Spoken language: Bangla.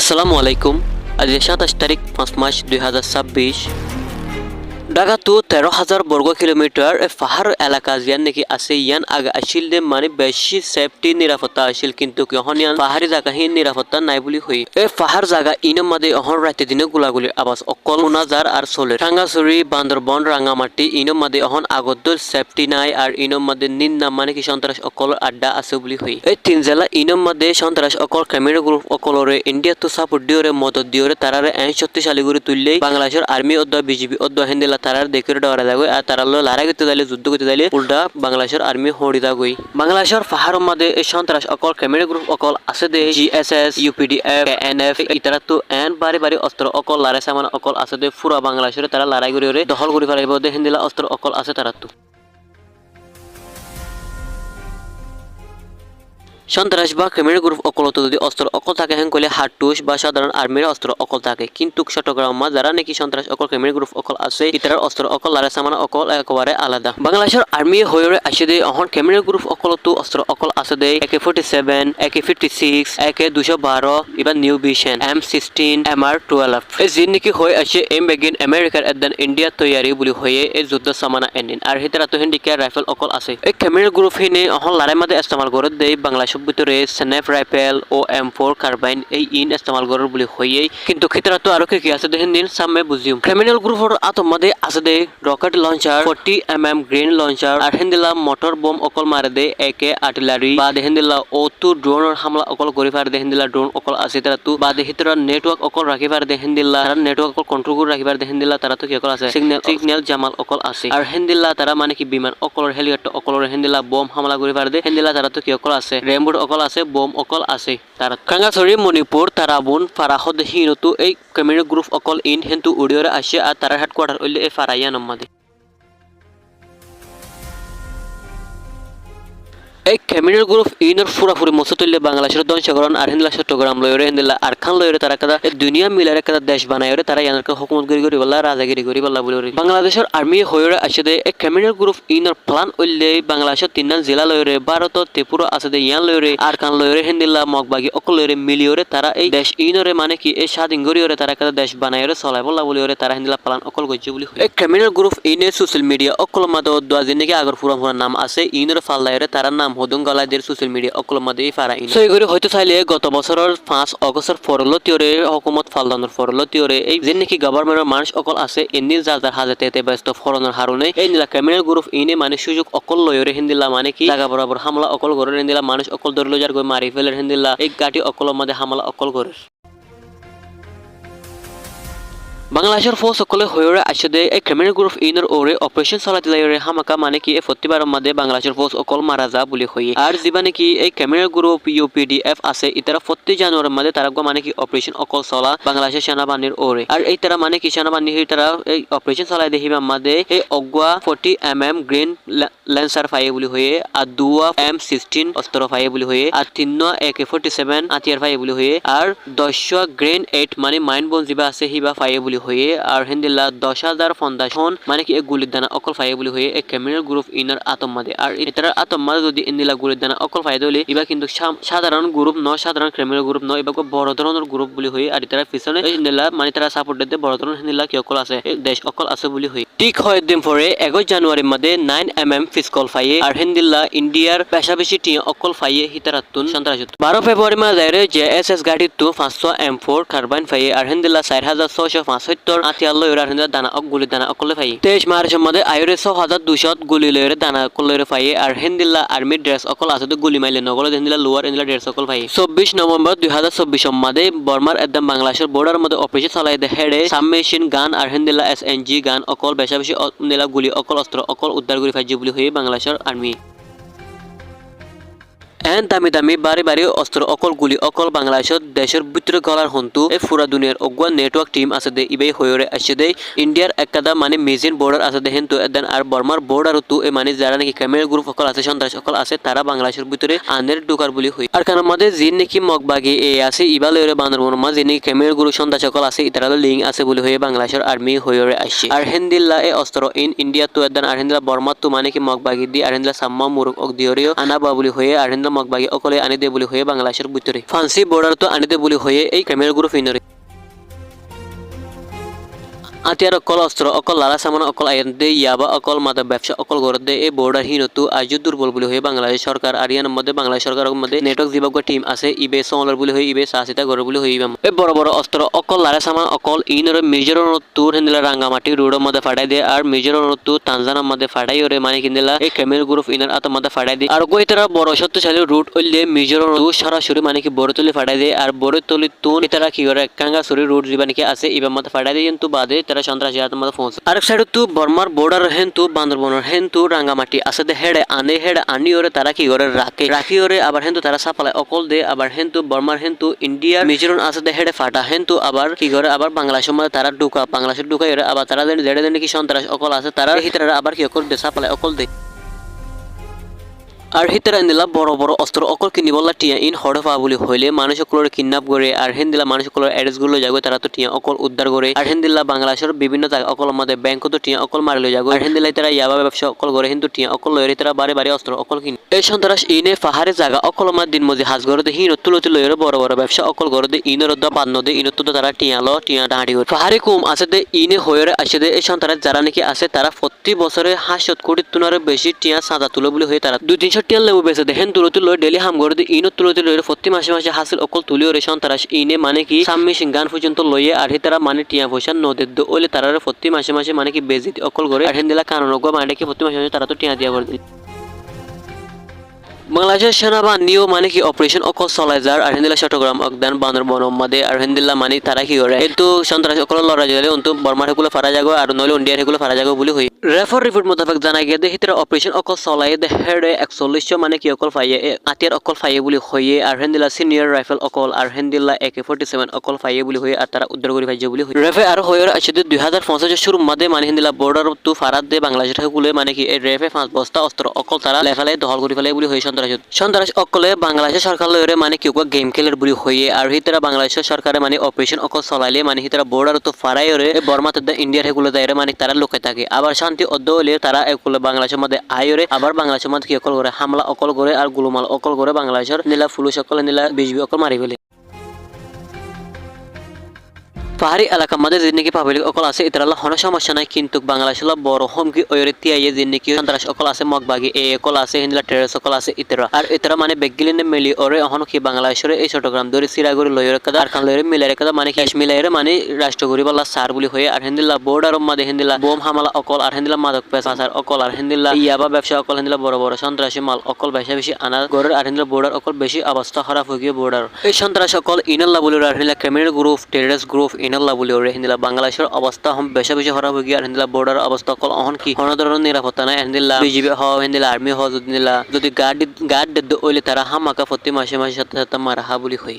আসসালামু আলাইকুম। আজ ২৭ তারিখ ৫ মার্চ ২০২৬। ঢাকাতো ১৩,০০০ বর্গ কিলোমিটার পাহাড় এলাকা জিয়ান নাকি আছে ইয়ান আগে আসিল দে মানে বেশি সেফটি নিরাপত্তা আসিল কিন্তু এখন ইয়ান পাহাড়ি জায়গা হি নিরাপত্তা নাই বলি হই এই পাহাড় জায়গা ইনম মাদে অহর রাতে দিনে গুলাগুলির আওয়াজ অকল শোনাযার আর চলে ঠাঙ্গাছড়ি বান্দরবন রাঙামাটি ইনম মাদে অহন আগত সেফটি নাই আর ইনম মাদে নিন নাম মানে কি সন্ত্রাস অকল আড্ডা আছে বলি হই এই তিন জেলা ইনম মাদে সন্ত্রাস অকল ক্যামেরা গ্রুপ অকলরে ইন্ডিয়া তো সাপোর্ট দিওরে মদত দিওরে তারারে এন শক্তিশালী করে তুললেই বাংলাদেশের আর্মি অধ্য বিজিবি অধ্য হেন্দিলা তারার দেখে ডরা যাগই আর তারা লড়াই করতে যাইলে যুদ্ধ করতে যাইলে উল্টা বাংলাদেশের আর্মি হড়ি যাগই বাংলাদেশের পাহাড়ের মধ্যে এই সন্ত্রাস অকল ক্যামেরা গ্রুপ অকল আছে দে জিএসএস ইউপিডিএফ এনএফ ইতারা তো এন বারে বারে অস্ত্র অকল লড়াই সামান অকল আছে দে পুরা বাংলাদেশের তারা লড়াই করে দখল করে ফেলাইব দে হেন্দিলা অস্ত্র অকল আছে তারা তো সন্ত্রাস বা ক্যামেরা গ্রুপ অকলত যদি অস্ত্র অকল থাকে হেন কইলে হাটুস বা সাধারণ আর্মির অস্ত্র অকল থাকে কিন্তু চট্টগ্রাম যারা নাকি সন্ত্রাস অকল ক্যামেরা গ্রুপ অকল আছে ইতার অস্ত্র অকল লারে সামান অকল একেবারে আলাদা বাংলাদেশের আর্মি হয়ে আসে দে অহন ক্যামেরা গ্রুপ অকলতো অস্ত্র অকল আছে দে AK-47 AK-56 AK-212 এবার নিউ ভিশন M16 MR-12 এই জিন নাকি হয়ে আসে এম বেগিন আমেরিকার এদান ইন্ডিয়া তৈয়ারি বলি হয়ে এই যুদ্ধ সামানা এনিন আর হিতারা তো হিন্দিকে রাইফেল অকল আছে এই ক্যামেরা গ্রুপ হিনে অহন লারে মাদে ইস্তেমাল করে দেই বাংলাদেশ ভিতরে স্ন্যাপ রাইফেল ও M4 কার্বাইন এই ইন ইস্তেমাল করার বলি হইয়ে কিন্তু ক্ষেত্রে তো আরো কি আছে দেখেন দিন সামনে বুঝিম ক্রিমিনাল গ্রুপের আতমদে আছে দে rocket launcher 40mm grenade launcher আর হেন্দিলা মোটর বোম অকল মারে দে AK আর্টিলারি বা হেন্দিলা O2 ড্রোনের হামলা অকল করি পারে দে হেন্দিলা ড্রোন অকল আছে তারা তো বা হিতরা নেটওয়ার্ক অকল রাখি পারে দে হেন্দিলা তারা নেটওয়ার্ক অকল কন্ট্রোল করে রাখি পারে দে হেন্দিলা তারা তো কি অকল আছে সিগন্যাল জামাল অকল আছে আর হেন্দিলা তারা মানে কি বিমান অকল হেলিকপ্টার অকল হেন্দিলা বোম হামলা করি পারে দে হেন্দিলা তারা তো কি অকল আছে রেমবোট অকল আছে বোম অকল আছে তারা খাঙ্গাছড়ি মণিপুর তারাবুন ফারাহদ হিনতো এই ক্যামেরা গ্রুপ অকল ইন হেন্তু উড়িয়রে আসে আর তারা হেডকোয়ার্টার হইলে এই ফারাইয়া নম্মাদে এই ক্যামেরা গ্রুপ ইনর পুরাপুরি মসতুল্লে বাংলাদেশের ধ্বংসকরণ আর হিন্দলা চট্টগ্রাম লয়রে হিন্দলা আর খান লয়রে তারা কাদা দুনিয়া মিলারে কাদা দেশ বানায়রে তারা ইয়ানকে হুকুমত করি বল্লা রাজাগিরি করি বল্লা বলি বাংলাদেশের আর্মি হয়রে আসে দে এই ক্যামেরা গ্রুপ ইনর প্ল্যান উল্লে বাংলাদেশের তিনজন জেলা লয়রে ভারত ত্রিপুরা আছে দে ইয়ান লয়রে আর খান লয়রে হিন্দলা মগবাগি অকল লয়রে মিলিয়রে তারা এই দেশ ইনরে মানে কি এই স্বাধীন গরিয়রে তারা কাদা দেশ বানায়রে চলাই বল্লা বলিয়রে তারা হিন্দলা প্ল্যান অকল গজ্জে বলি এই ক্যামেরা গ্রুপ ইনে সোশ্যাল মিডিয়া অকল মাদ দোয়াজি নাকি আগর পুরা নাম আছে ইনর ফাল্লায়রে তারা নাম হদুং গলাদের সোশ্যাল মিডিয়া অকল মাদে ফারা ইন সই করে হয়তো চাইলে গত বছরের 5 অগস্টের ফরলতিয়রে হুকুমত ফালদানোর ফরলতিয়রে এই যে নাকি গভর্নমেন্টের মানুষ অকল আছে এন্নি যার হাজাতে ব্যস্ত ফরনের হারুনে এই নিলা ক্রিমিনাল গ্রুপ ইনে মানে সুযোগ অকল লয়রে হিন্দিলা মানে কি জায়গা বরাবর হামলা অকল করে হিন্দিলা মানুষ অকল ধরলো যার গই মারি ফেলের হিন্দিলা এই গাটি অকল মাদে হামলা অকল করে বাংলাদেশের ফোর্স সকলে হয়ে আসে দে এই ক্রিমিনাল গ্রুপ ইনর ওরে অপারেশন চালাতে লাইরে হামাকা মানে কি এই প্রতিবারের মধ্যে বাংলাদেশের ফোর্স অকল মারা যা বলি হই আর জীবানে কি এই ক্রিমিনাল গ্রুপ ইউপিডিএফ আছে ইতারা প্রতি জানুয়ারির মধ্যে তারা মানে কি অপারেশন অকল চলা বাংলাদেশের সেনাবাহিনীর ওরে আর এই তারা মানে কি সেনাবাহিনীর তারা এই অপারেশন চালাই দেখিবা মধ্যে এই অগওয়া 40mm গ্রেন ল্যান্সার ফাইয়ে বলি হয়ে আর দুয়া M16 অস্ত্র ফাইয়ে বলি হয়ে আর 3 AK-47 আতিয়ার ফাইয়ে বলি হয়ে আর 10 গ্রেন 8 মানে মাইন্ড বোম জিবা আছে হিবা ফাইয়ে বলি হয়ে আর হিন্দিলা 10,000 ফাউন্ডেশন মানে কি এক গুলির দানা অকল ফাইয়ে বলি হয়ে এক ক্রিমিনাল গ্রুপ ইনার আতম্মাদে আর এটার আতম্মাদে যদি ইন্দিলা গুলির দানা অকল ফাইয়ে দিলে ইবা কিন্তু সাধারণ গ্রুপ নয় সাধারণ ক্রিমিনাল গ্রুপ নয় এবার বড় ধরনের গ্রুপ বলি হয়ে আর এটার পিছনে ইন্দিলা মানে তারা সাপোর্ট দিতে বড় ধরনের হিন্দিলা কি অকল আছে দেশ অকল আছে বলি হই ঠিক হয় দিন পরে 21 জানুয়ারির মধ্যে 9mm ফিসকল ফাইয়ে আর হিন্দিলা ইন্ডিয়ার পেশাবেশি টি অকল ফাইয়ে হিতারাতুন সন্ত্রাস 12 ফেব্রুয়ারি মাঝে জেএসএস গাড়ি তো 500 M4 কার্বাইন ফাইয়ে আর হিন্দিলা 4675 আতিয়াল লয়রে আর হিন্দিলা দানা গুলি দানা অকল ফাইয়ে 23 মার্চের মধ্যে আইরে 6200 গুলি লয়রে দানা অকল লয়রে ফাইয়ে আর হিন্দিলা আর্মি ড্রেস অকল আছে তো গুলি মাইলে নগল হিন্দিলা লোয়ার হিন্দিলা ড্রেস অকল ফাইয়ে 24 নভেম্বর 2024 এর মধ্যে বর্মার একদম বাংলাদেশের বর্ডারের মধ্যে অপারেশন চালাই দে হেডে সাবমেশিন গান আর হিন্দিলা SNG গান অকল বেশাবেশি নিলা গুলি অকল অস্ত্র অকল উদ্ধার করে ফাইজি বলি হয়ে বাংলাদেশের আর্মি এন দামি দামি বারে বারে অস্ত্র অকল গুলি অকল বাংলাদেশের দেশের ভিতরে গলার হন্তু এই পুরা দুনিয়ার অগুয়া নেটওয়ার্ক টিম আছে দে ইবে হয়ে আসে দে ইন্ডিয়ার একটা মানে মেজিন বর্ডার আছে দে হেন তো এদান আর বর্মার বর্ডার তো এই মানে যারা নাকি ক্যামেরা গ্রুপ অকল আছে সন্ত্রাস অকল আছে তারা বাংলাদেশের ভিতরে আনের ঢোকার বলি হই আর কারণ মধ্যে জিন নাকি মগবাগি এ আছে ইবা লয়রে বান্দরবন মা যিনি ক্যামেরা গ্রুপ সন্ত্রাস অকল আছে ইতারা লিঙ্ক আছে বলি হয়ে বাংলাদেশের আর্মি হয়ে আসে আর হেন্দিল্লা এই অস্ত্র ইন ইন্ডিয়া তো এদান আর হেন্দিল্লা বর্মা তো মানে কি মগবাগি দি আর হেন্দিল্লা সাম্মা মুরুক অক দিওরিও আনা বাবুলি হয়ে আর হেন্দিল্লা মগবাগী অকলে আনি দে বুলি হয়ে বাংলাদেশের ভিতরে ফান্সি বর্ডার তো আনি দে বুলি হয়ে এই ক্রিমিনাল গ্রুপ ইনরে আতিয়ার অকল অস্ত্র অকল লালা সামান অকল আইন দে ইয়াবা অকল মাদক ব্যবসা অকল গড় দে এই বর্ডার হীনতু আজ দুর্বল বলে হয়ে বাংলাদেশ সরকার আরিয়ানার মধ্যে বাংলাদেশ সরকারের মধ্যে নেটওয়ার্ক বিভাগ টিম আছে ইবে সমলার বলে হয়ে ইবে সাসিতা গড় বলে হয়ে এই বড় বড় অস্ত্র অকল লালা সামান অকল ইনর মিজোরাম তুর হেন্দিলা রাঙ্গামাটি রোডের মধ্যে ফাটাই দে আর মিজোরাম তু তানজানার মধ্যে ফাটাই ওরে মানে কিনদিলা এই ক্রিমিনাল গ্রুপ ইনর আত মধ্যে ফাটাই দে আর কই তারা বড় শক্তিশালী রুট হইলে মিজোরাম তু সরাসরি মানে কি বড়তলি ফাটাই দে আর বড়তলি তুন তারা কি করে কাঙ্গাসুরি রুট জীবা নাকি আছে ইবার মধ্যে ফাটাই দে কিন্তু বাদে তারা সন্ত্রাসী হাতের মধ্যে আরেক সাইড তু বর্মার বর্ডার হেন তু বান্দরবনের হেন তু রাঙ্গামাটি আছে দে হেডে আনি ওরে তারা কি করে রাখি ওরে আবার হেন তু তারা সাপালায় অকল দে আবার হেন তু বর্মার হেন তু ইন্ডিয়া মিজোরাম আছে দে হেডে ফাটা হেন তু আবার কি করে আবার বাংলাদেশের মধ্যে তারা বাংলাদেশের ঢুকাই ওরে আবার তারা যেড়ে নাকি সন্ত্রাস অকল আছে তারা হিতরা আবার কি করে দে সাপালায় অকল দে আর হিতরা ইন্দিলা বড় বড় অস্ত্র অকল কিনিবলা টিয়া ইন হড়ফা বলি হইলে মানুষ সকলের কিডন্যাপ করে আর হেন্দিলা মানুষ সকলের অ্যাড্রেস গুলো যাগো তারা তো টিয়া অকল উদ্ধার করে আর হেন্দিলা বাংলাদেশের বিভিন্ন জায়গা অকল আমাদের ব্যাংক তো টিয়া অকল মারিলে যাগো আর হেন্দিলা তারা ইয়াবা ব্যবসা অকল করে কিন্তু টিয়া অকল লয়ের তারা বারে বারে অস্ত্র অকল কিনে এই সন্ত্রাস ইনে পাহাড়ে জায়গা অকল আমার দিন মজি হাজ করে হিন তুলতি লয়ের বড় বড় ব্যবসা অকল করে দে ইনের বান্ন দে ইনত তো তারা টিয়া ডাঁটি করে পাহাড়ে কম আছে দে ইনে হয়ে আসে দে এই সন্ত্রাস যারা নাকি আছে তারা প্রতি বছরে 500 কোটি তুনারে বেশি টিয়া সাজা তুলে বলে হয়ে তারা 200-300 টিয়া লেবু বেঁচে দেখেন তুলতি লয় ডেলি হাম করে দে ইনত তুলতি লয়ের প্রতি মাসে মাসে হাসিল অকল তুলিও রে সন্ত্রাস ইনে মানে কি সাম্মি সিংগান পর্যন্ত লইয়ে আর তারা মানে টিয়া পয়সা নদে ওলে তারা প্রতি মাসে মাসে মানে কি বেজিত অকল করে আর হেন্দিলা কারণ মানে কি প্রতি মাসে মাসে তারা তো টিয়া দিয়া করে দিল বাংলাদেশের সেনাবাহিনীও মানে কি অপারেশন অকল চলাই যার আর হেন্দিলা চট্টগ্রাম অগদান বান্দরবন মধ্যে আর হেন্দিলা মানে তারা কি করে কিন্তু সন্ত্রাস অকল লড়াই গেলে অন্ত বর্মার হেগুলো ফারা যাগো আর নইলে ইন্ডিয়ার হেগুলো ফারা যাগো বলে হই রেফার রিপোর্ট মোতাবেক জানা গিয়ে দে হিতরা অপারেশন অকল চলাই দে হেডে 41 মানে কি অকল ফাইয়ে আতিয়ার অকল ফাইয়ে বলে হইয়ে আর হেন্দিলা সিনিয়র রাইফেল অকল আর হেন্দিলা AK-47 অকল ফাইয়ে বলে হইয়ে আর তারা উদ্ধার করে ফাইয়ে বলে হই রেফে আর হইয়ে আছে 2050 শুরু মধ্যে মানে হেন্দিলা বর্ডার তু ফারাদ দে বাংলাদেশের হেগুলো মানে কি এই রেফে 5 বস্তা অস্ত্র অকল তারা লেফালে দখল করে ফেলে বলে হই সন্ত্রাস অকলে বাংলাদেশের সরকার লয়রে মানে কি গেম খেলার বুড়ি হইয়ে আর হিতরা বাংলাদেশের সরকারে মানে অপারেশন অকল চলাইলে মানে হিতরা বর্ডার তো ফারাইরে বর্মাতে ইন্ডিয়ার হেগুলো দায়রে মানে তারা লোকে থাকে আবার শান্তি অদ্দ হলে তারা এগুলো বাংলাদেশের মধ্যে আয়রে আবার বাংলাদেশের মধ্যে কি অকল করে হামলা অকল করে আর গুলমাল অকল করে বাংলাদেশের নীলা পুলিশ অকল নীলা বিজবি অকল মারি ফেলে পাহাড়ি এলাকার মধ্যে যে নাকি পাবলিক অকল আছে এটার কোনো সমস্যা নাই কিন্তু বাংলাদেশের বড় হুমকি ওইরে তিয়াইয়ে যে নাকি সন্ত্রাস অকল আছে মগবাগি এই অকল আছে হিন্দলা টেরস অকল আছে ইতরা আর এতরা মানে বেগিলিনে মিলি ওরে এখন কি বাংলাদেশের এই চট্টগ্রাম ধরে সিরাগুড়ি লয়ের কাদা আর খান লয়ের মিলের কাদা মানে ক্যাশ মিলাইরে মানে রাষ্ট্রগুড়ি বলা সার বলি হয়ে আর হিন্দলা বর্ডার মধ্যে হিন্দলা বোম হামলা অকল আর হিন্দলা মাদক পেশা সার অকল আর হিন্দলা ইয়াবা ব্যবসা অকল হিন্দলা বড় বড় সন্ত্রাসী মাল অকল বেশি বেশি আনা গড়ের আর হিন্দলা বর্ডার অকল বেশি অবস্থা খারাপ হয়ে গিয়ে বর্ডার এই সন্ত্রাস অকল ইনাল্লা বলি আর হিন্দলা ক্রিমিনাল গ্রুপ টেররিস্ট গ্রুপ ইনাল্লা বলি ওরে হিন্দলা বাংলাদেশের অবস্থা বেশি বেশি খারাপ হয়ে গিয়ে আর হিন্দলা বর্ডার অবস্থা অকল অহন কি কোনো ধরনের নিরাপত্তা নাই হিন্দলা বিজিবি হ হিন্দলা আর্মি হ যদি গার্ড ওইলে তারা হামাকা প্রতি মাসে মাসে সাথে সাথে মারা বলি হই